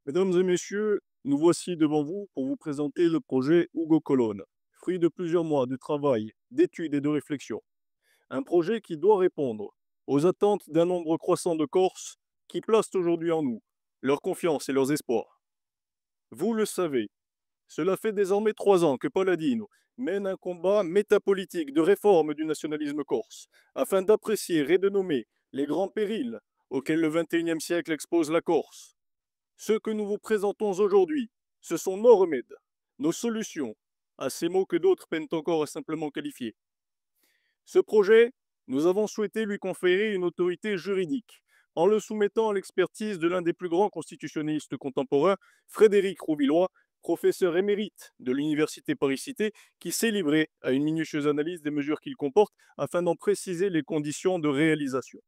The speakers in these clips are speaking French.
Mesdames et messieurs, nous voici devant vous pour vous présenter le projet Hugo Colonne, fruit de plusieurs mois de travail, d'études et de réflexion. Un projet qui doit répondre aux attentes d'un nombre croissant de Corses qui placent aujourd'hui en nous leur confiance et leurs espoirs. Vous le savez, cela fait désormais 3 ans que Palladino mène un combat métapolitique de réforme du nationalisme corse, afin d'apprécier et de nommer les grands périls auxquels le XXIe siècle expose la Corse. Ce que nous vous présentons aujourd'hui, ce sont nos remèdes, nos solutions, à ces mots que d'autres peinent encore à simplement qualifier. Ce projet, nous avons souhaité lui conférer une autorité juridique, en le soumettant à l'expertise de l'un des plus grands constitutionnalistes contemporains, Frédéric Rouvillois, professeur émérite de l'Université Paris-Cité, qui s'est livré à une minutieuse analyse des mesures qu'il comporte afin d'en préciser les conditions de réalisation.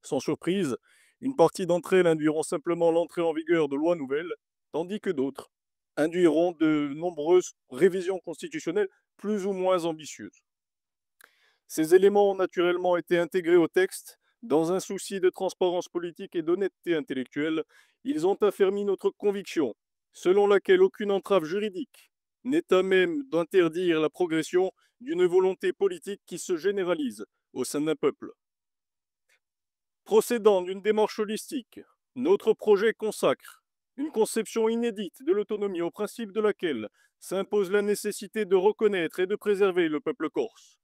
Sans surprise, une partie d'entre elles induiront simplement l'entrée en vigueur de lois nouvelles, tandis que d'autres induiront de nombreuses révisions constitutionnelles plus ou moins ambitieuses. Ces éléments ont naturellement été intégrés au texte. Dans un souci de transparence politique et d'honnêteté intellectuelle, ils ont affermi notre conviction, selon laquelle aucune entrave juridique n'est à même d'interdire la progression d'une volonté politique qui se généralise au sein d'un peuple. Procédant d'une démarche holistique, notre projet consacre une conception inédite de l'autonomie au principe de laquelle s'impose la nécessité de reconnaître et de préserver le peuple corse.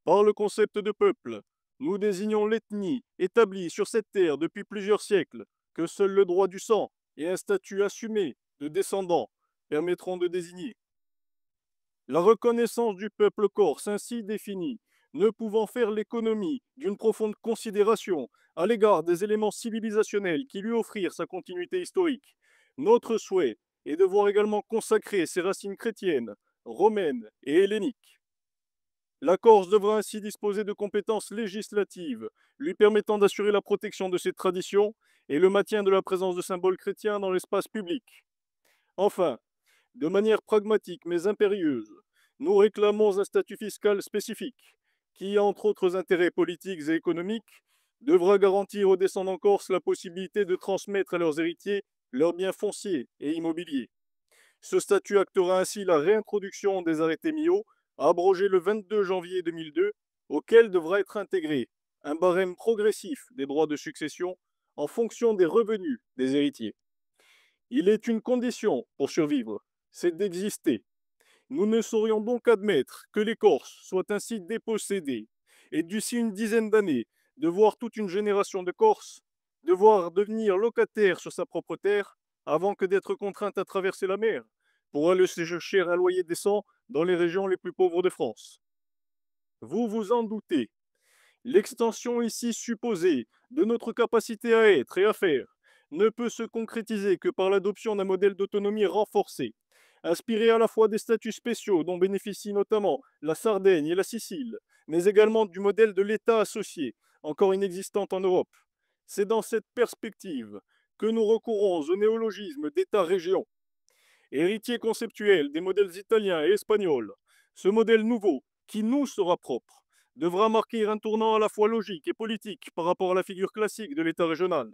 Par le concept de peuple, nous désignons l'ethnie établie sur cette terre depuis plusieurs siècles, que seul le droit du sang et un statut assumé de descendant permettront de désigner. La reconnaissance du peuple corse ainsi défini, ne pouvant faire l'économie d'une profonde considération à l'égard des éléments civilisationnels qui lui offrirent sa continuité historique, notre souhait est de voir également consacrer ses racines chrétiennes, romaines et helléniques. La Corse devra ainsi disposer de compétences législatives lui permettant d'assurer la protection de ses traditions et le maintien de la présence de symboles chrétiens dans l'espace public. Enfin, de manière pragmatique mais impérieuse, nous réclamons un statut fiscal spécifique qui, entre autres intérêts politiques et économiques, devra garantir aux descendants corses la possibilité de transmettre à leurs héritiers leurs biens fonciers et immobiliers. Ce statut actera ainsi la réintroduction des arrêtés MIO, abrogés le 22 janvier 2002, auquel devra être intégré un barème progressif des droits de succession en fonction des revenus des héritiers. Il est une condition pour survivre, c'est d'exister. Nous ne saurions donc admettre que les Corses soient ainsi dépossédés, et d'ici une dizaine d'années, de voir toute une génération de Corses devoir devenir locataires sur sa propre terre avant que d'être contrainte à traverser la mer pour aller se chercher un loyer décent dans les régions les plus pauvres de France. Vous vous en doutez, l'extension ici supposée de notre capacité à être et à faire ne peut se concrétiser que par l'adoption d'un modèle d'autonomie renforcé, inspiré à la fois des statuts spéciaux dont bénéficient notamment la Sardaigne et la Sicile, mais également du modèle de l'État associé, encore inexistant en Europe. C'est dans cette perspective que nous recourons au néologisme d'État-région. Héritier conceptuel des modèles italiens et espagnols, ce modèle nouveau, qui nous sera propre, devra marquer un tournant à la fois logique et politique par rapport à la figure classique de l'État régional.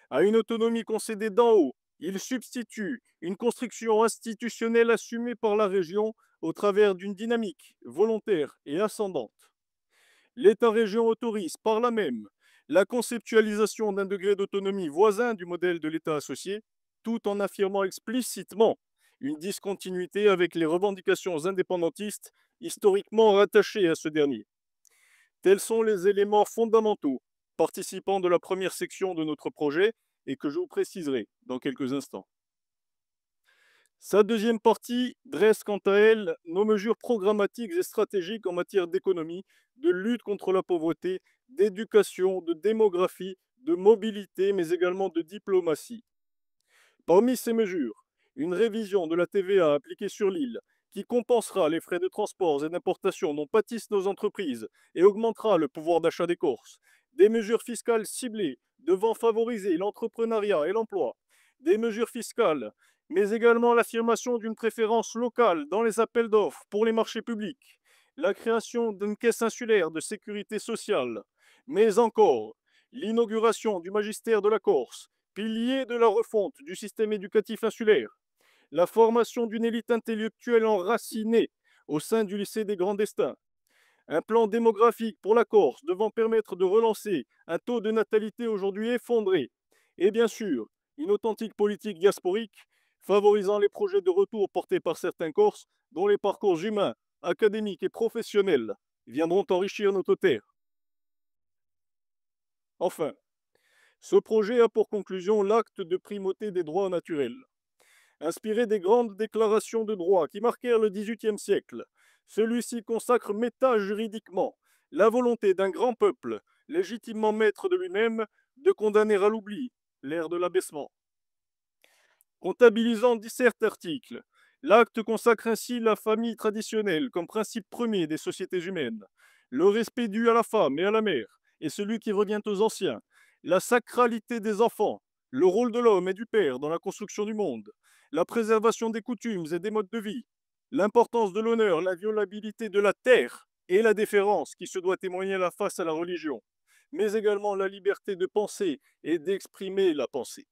À une autonomie concédée d'en haut, il substitue une construction institutionnelle assumée par la région au travers d'une dynamique volontaire et ascendante. L'État-région autorise par là même la conceptualisation d'un degré d'autonomie voisin du modèle de l'État associé, tout en affirmant explicitement une discontinuité avec les revendications indépendantistes historiquement rattachées à ce dernier. Tels sont les éléments fondamentaux participant de la première section de notre projet et que je vous préciserai dans quelques instants. Sa deuxième partie dresse quant à elle nos mesures programmatiques et stratégiques en matière d'économie, de lutte contre la pauvreté, d'éducation, de démographie, de mobilité, mais également de diplomatie. Parmi ces mesures, une révision de la TVA appliquée sur l'île qui compensera les frais de transport et d'importation dont pâtissent nos entreprises et augmentera le pouvoir d'achat des Corses. Des mesures fiscales ciblées devant favoriser l'entrepreneuriat et l'emploi. Des mesures fiscales, mais également l'affirmation d'une préférence locale dans les appels d'offres pour les marchés publics. La création d'une caisse insulaire de sécurité sociale. Mais encore, l'inauguration du magistère de la Corse pilier de la refonte du système éducatif insulaire, la formation d'une élite intellectuelle enracinée au sein du lycée des grands destins, un plan démographique pour la Corse devant permettre de relancer un taux de natalité aujourd'hui effondré, et bien sûr, une authentique politique diasporique favorisant les projets de retour portés par certains Corses dont les parcours humains, académiques et professionnels viendront enrichir notre terre. Enfin, ce projet a pour conclusion l'acte de primauté des droits naturels. Inspiré des grandes déclarations de droit qui marquèrent le XVIIIe siècle, celui-ci consacre métajuridiquement la volonté d'un grand peuple, légitimement maître de lui-même, de condamner à l'oubli l'ère de l'abaissement. Comptabilisant 17 articles, l'acte consacre ainsi la famille traditionnelle comme principe premier des sociétés humaines, le respect dû à la femme et à la mère, et celui qui revient aux anciens, la sacralité des enfants, le rôle de l'homme et du père dans la construction du monde, la préservation des coutumes et des modes de vie, l'importance de l'honneur, l'inviolabilité de la terre et la déférence qui se doit témoigner à la face à la religion, mais également la liberté de penser et d'exprimer la pensée.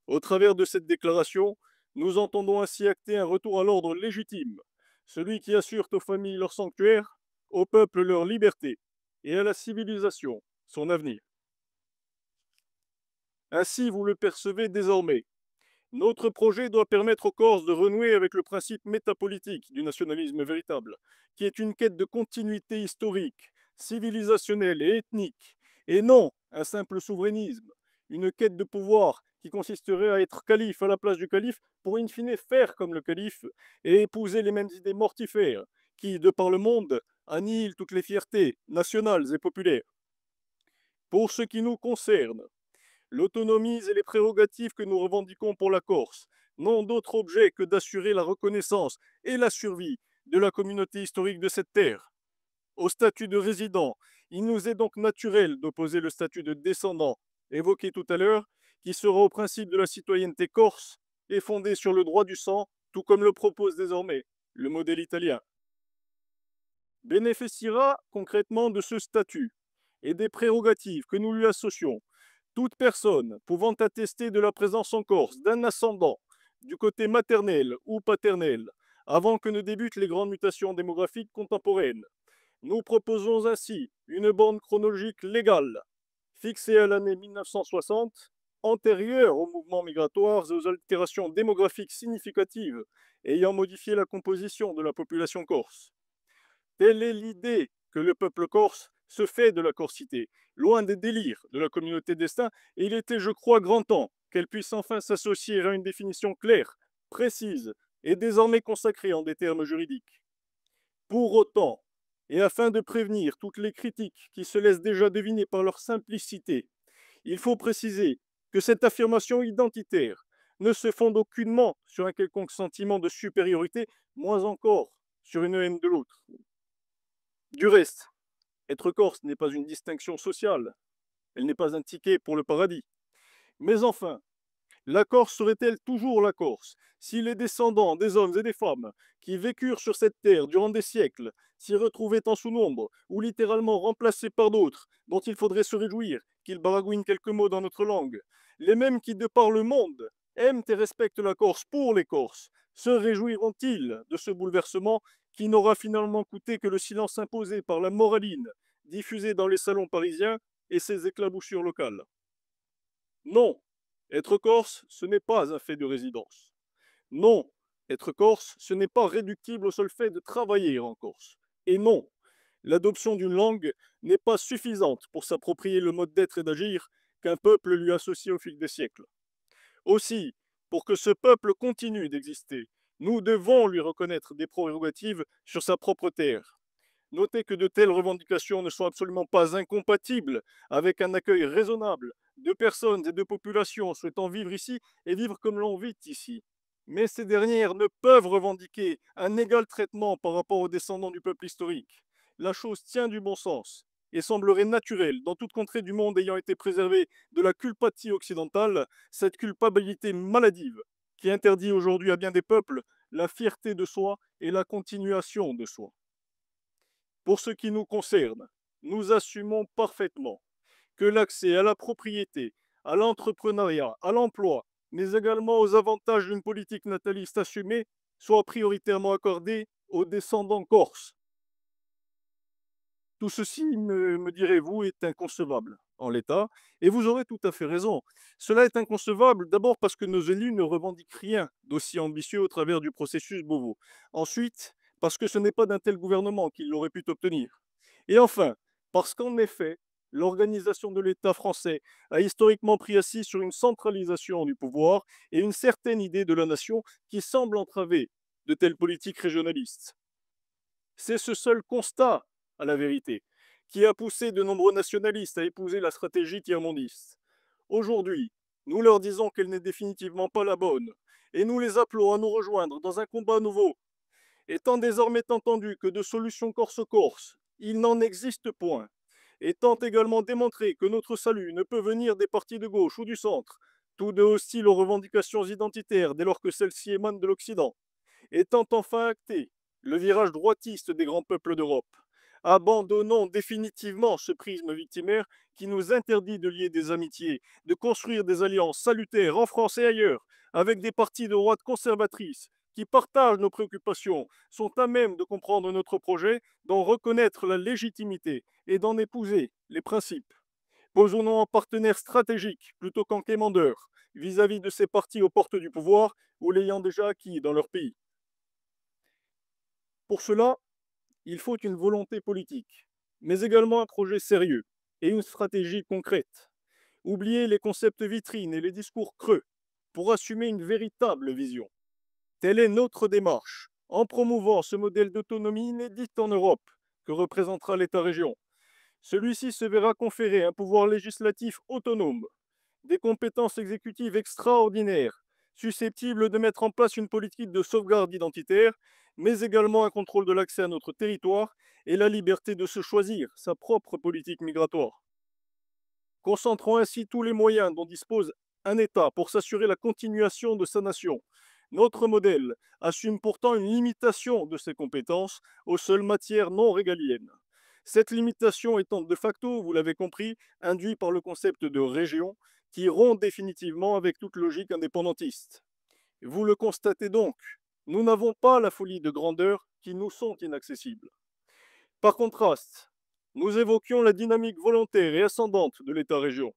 Au travers de cette déclaration, nous entendons ainsi acter un retour à l'ordre légitime, celui qui assure aux familles leur sanctuaire, au peuple leur liberté et à la civilisation son avenir. Ainsi, vous le percevez désormais. Notre projet doit permettre aux Corses de renouer avec le principe métapolitique du nationalisme véritable, qui est une quête de continuité historique, civilisationnelle et ethnique, et non un simple souverainisme, une quête de pouvoir qui consisterait à être calife à la place du calife pour in fine faire comme le calife et épouser les mêmes idées mortifères qui, de par le monde, annihilent toutes les fiertés nationales et populaires. Pour ce qui nous concerne, l'autonomie et les prérogatives que nous revendiquons pour la Corse n'ont d'autre objet que d'assurer la reconnaissance et la survie de la communauté historique de cette terre. Au statut de résident, il nous est donc naturel d'opposer le statut de descendant, évoqué tout à l'heure, qui sera au principe de la citoyenneté corse et fondé sur le droit du sang, tout comme le propose désormais le modèle italien. Bénéficiera concrètement de ce statut et des prérogatives que nous lui associons toute personne pouvant attester de la présence en Corse d'un ascendant, du côté maternel ou paternel, avant que ne débutent les grandes mutations démographiques contemporaines. Nous proposons ainsi une borne chronologique légale, fixée à l'année 1960, antérieure aux mouvements migratoires et aux altérations démographiques significatives ayant modifié la composition de la population corse. Telle est l'idée que le peuple corse se fait de la corsité, loin des délires de la communauté destin, et il était, je crois, grand temps qu'elle puisse enfin s'associer à une définition claire, précise et désormais consacrée en des termes juridiques. Pour autant, et afin de prévenir toutes les critiques qui se laissent déjà deviner par leur simplicité, il faut préciser que cette affirmation identitaire ne se fonde aucunement sur un quelconque sentiment de supériorité, moins encore sur une haine de l'autre. Du reste, être corse n'est pas une distinction sociale, elle n'est pas un ticket pour le paradis. Mais enfin, la Corse serait-elle toujours la Corse si les descendants des hommes et des femmes qui vécurent sur cette terre durant des siècles s'y retrouvaient en sous-nombre ou littéralement remplacés par d'autres dont il faudrait se réjouir qu'ils baragouinent quelques mots dans notre langue, les mêmes qui, de par le monde, aiment et respectent la Corse pour les Corses, se réjouiront-ils de ce bouleversement qui n'aura finalement coûté que le silence imposé par la moraline diffusée dans les salons parisiens et ses éclaboussures locales? Non, être corse, ce n'est pas un fait de résidence. Non, être corse, ce n'est pas réductible au seul fait de travailler en Corse. Et non, l'adoption d'une langue n'est pas suffisante pour s'approprier le mode d'être et d'agir qu'un peuple lui associe au fil des siècles. Aussi, pour que ce peuple continue d'exister, nous devons lui reconnaître des prérogatives sur sa propre terre. Notez que de telles revendications ne sont absolument pas incompatibles avec un accueil raisonnable de personnes et de populations souhaitant vivre ici et vivre comme l'on vit ici. Mais ces dernières ne peuvent revendiquer un égal traitement par rapport aux descendants du peuple historique. La chose tient du bon sens et semblerait naturelle dans toute contrée du monde ayant été préservée de la culpatie occidentale, cette culpabilité maladive qui interdit aujourd'hui à bien des peuples la fierté de soi et la continuation de soi. Pour ce qui nous concerne, nous assumons parfaitement que l'accès à la propriété, à l'entrepreneuriat, à l'emploi, mais également aux avantages d'une politique nataliste assumée, soient prioritairement accordés aux descendants corses. Tout ceci, me direz-vous, est inconcevable en l'état, et vous aurez tout à fait raison. Cela est inconcevable d'abord parce que nos élus ne revendiquent rien d'aussi ambitieux au travers du processus Beauvau. Ensuite, parce que ce n'est pas d'un tel gouvernement qu'il l'aurait pu obtenir. Et enfin, parce qu'en effet, l'organisation de l'État français a historiquement pris assis sur une centralisation du pouvoir et une certaine idée de la nation qui semble entraver de telles politiques régionalistes. C'est ce seul constat, à la vérité, qui a poussé de nombreux nationalistes à épouser la stratégie tiers-mondiste. Aujourd'hui, nous leur disons qu'elle n'est définitivement pas la bonne, et nous les appelons à nous rejoindre dans un combat nouveau. Étant désormais entendu que de solution corse-corse, il n'en existe point, étant également démontré que notre salut ne peut venir des partis de gauche ou du centre, tous deux hostiles aux revendications identitaires dès lors que celles-ci émanent de l'Occident, étant enfin acté le virage droitiste des grands peuples d'Europe, abandonnons définitivement ce prisme victimaire qui nous interdit de lier des amitiés, de construire des alliances salutaires en France et ailleurs, avec des partis de droite conservatrices qui partagent nos préoccupations, sont à même de comprendre notre projet, d'en reconnaître la légitimité et d'en épouser les principes. Posons-nous en partenaire stratégique plutôt qu'en quémandeur vis-à-vis de ces partis aux portes du pouvoir ou l'ayant déjà acquis dans leur pays. Pour cela, il faut une volonté politique, mais également un projet sérieux et une stratégie concrète. Oubliez les concepts vitrines et les discours creux pour assumer une véritable vision. Telle est notre démarche en promouvant ce modèle d'autonomie inédite en Europe que représentera l'État-région. Celui-ci se verra conférer un pouvoir législatif autonome, des compétences exécutives extraordinaires, susceptibles de mettre en place une politique de sauvegarde identitaire, mais également un contrôle de l'accès à notre territoire et la liberté de se choisir sa propre politique migratoire. Concentrons ainsi tous les moyens dont dispose un État pour s'assurer la continuation de sa nation. Notre modèle assume pourtant une limitation de ses compétences aux seules matières non régaliennes. Cette limitation étant de facto, vous l'avez compris, induite par le concept de région qui rompt définitivement avec toute logique indépendantiste. Vous le constatez donc, nous n'avons pas la folie de grandeur qui nous sont inaccessibles. Par contraste, nous évoquions la dynamique volontaire et ascendante de l'État-région.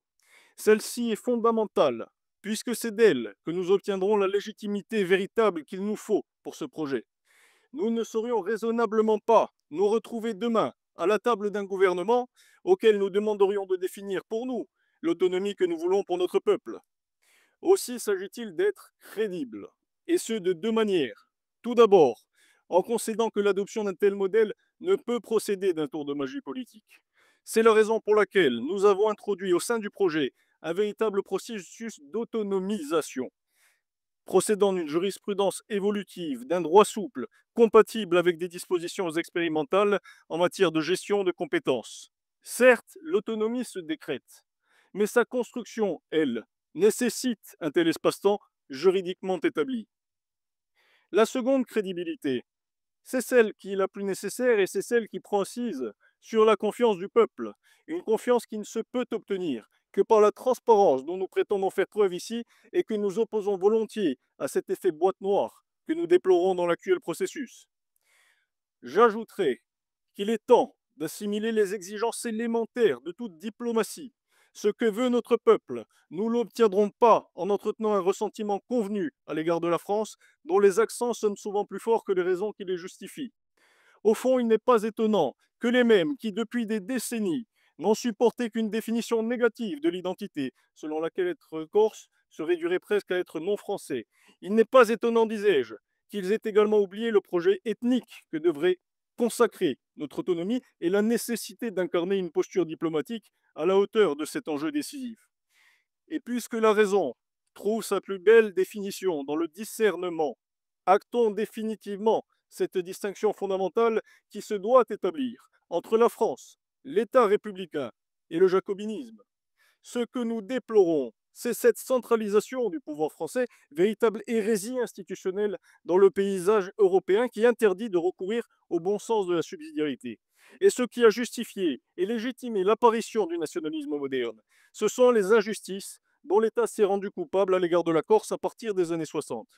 Celle-ci est fondamentale, puisque c'est d'elle que nous obtiendrons la légitimité véritable qu'il nous faut pour ce projet. Nous ne saurions raisonnablement pas nous retrouver demain à la table d'un gouvernement auquel nous demanderions de définir pour nous l'autonomie que nous voulons pour notre peuple. Aussi s'agit-il d'être crédible, et ce de deux manières. Tout d'abord, en concédant que l'adoption d'un tel modèle ne peut procéder d'un tour de magie politique. C'est la raison pour laquelle nous avons introduit au sein du projet un véritable processus d'autonomisation, procédant d'une jurisprudence évolutive, d'un droit souple, compatible avec des dispositions expérimentales en matière de gestion de compétences. Certes, l'autonomie se décrète, mais sa construction, elle, nécessite un tel espace-temps juridiquement établi. La seconde crédibilité, c'est celle qui est la plus nécessaire et c'est celle qui prend assise sur la confiance du peuple. Une confiance qui ne se peut obtenir que par la transparence dont nous prétendons faire preuve ici et que nous opposons volontiers à cet effet boîte noire que nous déplorons dans l'actuel processus. J'ajouterai qu'il est temps d'assimiler les exigences élémentaires de toute diplomatie. Ce que veut notre peuple, nous ne l'obtiendrons pas en entretenant un ressentiment convenu à l'égard de la France, dont les accents sonnent souvent plus forts que les raisons qui les justifient. Au fond, il n'est pas étonnant que les mêmes qui, depuis des décennies, n'ont supporté qu'une définition négative de l'identité, selon laquelle être corse se réduirait presque à être non-français. Il n'est pas étonnant, disais-je, qu'ils aient également oublié le projet ethnique que devrait consacrer notre autonomie et la nécessité d'incarner une posture diplomatique à la hauteur de cet enjeu décisif. Et puisque la raison trouve sa plus belle définition dans le discernement, actons définitivement cette distinction fondamentale qui se doit établir entre la France, l'État républicain et le jacobinisme. Ce que nous déplorons, c'est cette centralisation du pouvoir français, véritable hérésie institutionnelle dans le paysage européen qui interdit de recourir au bon sens de la subsidiarité. Et ce qui a justifié et légitimé l'apparition du nationalisme moderne, ce sont les injustices dont l'État s'est rendu coupable à l'égard de la Corse à partir des années 60.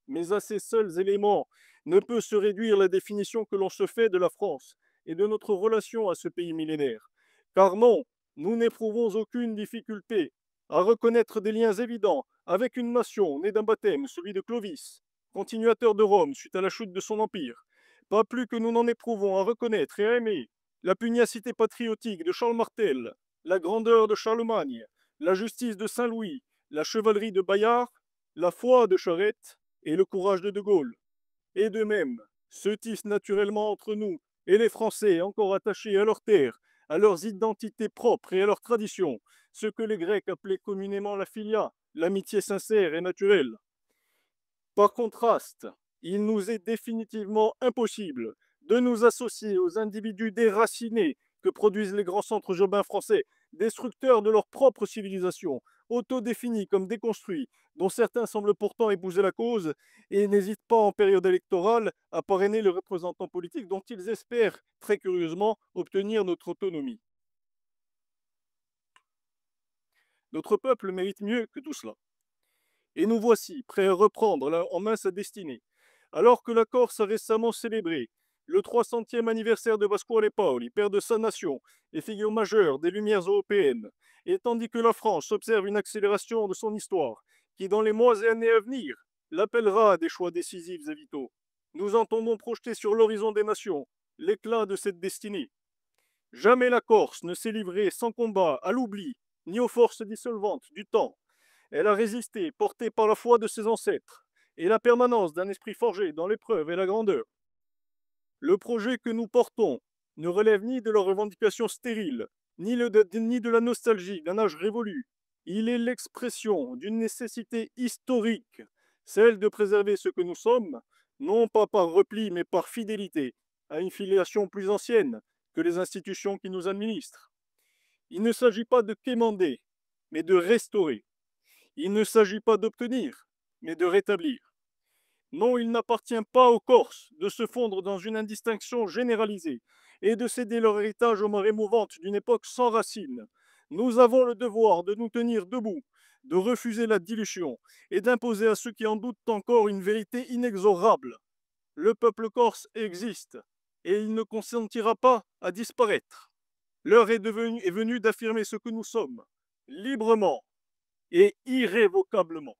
Mais à ces seuls éléments ne peut se réduire la définition que l'on se fait de la France et de notre relation à ce pays millénaire. Car non, nous n'éprouvons aucune difficulté à reconnaître des liens évidents avec une nation née d'un baptême, celui de Clovis, continuateur de Rome suite à la chute de son empire. Pas plus que nous n'en éprouvons à reconnaître et à aimer la pugnacité patriotique de Charles Martel, la grandeur de Charlemagne, la justice de Saint-Louis, la chevalerie de Bayard, la foi de Charette et le courage de De Gaulle. Et de même, se tissent naturellement entre nous et les Français encore attachés à leurs terres, à leurs identités propres et à leurs traditions, ce que les Grecs appelaient communément la filia, l'amitié sincère et naturelle. Par contraste, il nous est définitivement impossible de nous associer aux individus déracinés que produisent les grands centres urbains français, destructeurs de leur propre civilisation, autodéfinis comme déconstruits, dont certains semblent pourtant épouser la cause et n'hésitent pas en période électorale à parrainer le représentant politique dont ils espèrent, très curieusement, obtenir notre autonomie. Notre peuple mérite mieux que tout cela. Et nous voici, prêts à reprendre en main sa destinée. Alors que la Corse a récemment célébré le 300e anniversaire de Pasquale Paoli, père de sa nation et figure majeure des Lumières européennes, et tandis que la France observe une accélération de son histoire, qui dans les mois et années à venir l'appellera à des choix décisifs et vitaux, nous entendons projeter sur l'horizon des nations l'éclat de cette destinée. Jamais la Corse ne s'est livrée sans combat à l'oubli, ni aux forces dissolvantes du temps. Elle a résisté, portée par la foi de ses ancêtres, et la permanence d'un esprit forgé dans l'épreuve et la grandeur. Le projet que nous portons ne relève ni de la revendication stérile, ni de la nostalgie d'un âge révolu. Il est l'expression d'une nécessité historique, celle de préserver ce que nous sommes, non pas par repli, mais par fidélité à une filiation plus ancienne que les institutions qui nous administrent. Il ne s'agit pas de quémander, mais de restaurer. Il ne s'agit pas d'obtenir, mais de rétablir. Non, il n'appartient pas aux Corses de se fondre dans une indistinction généralisée et de céder leur héritage aux marées mouvantes d'une époque sans racines. Nous avons le devoir de nous tenir debout, de refuser la dilution et d'imposer à ceux qui en doutent encore une vérité inexorable. Le peuple corse existe et il ne consentira pas à disparaître. L'heure est venue d'affirmer ce que nous sommes, librement et irrévocablement.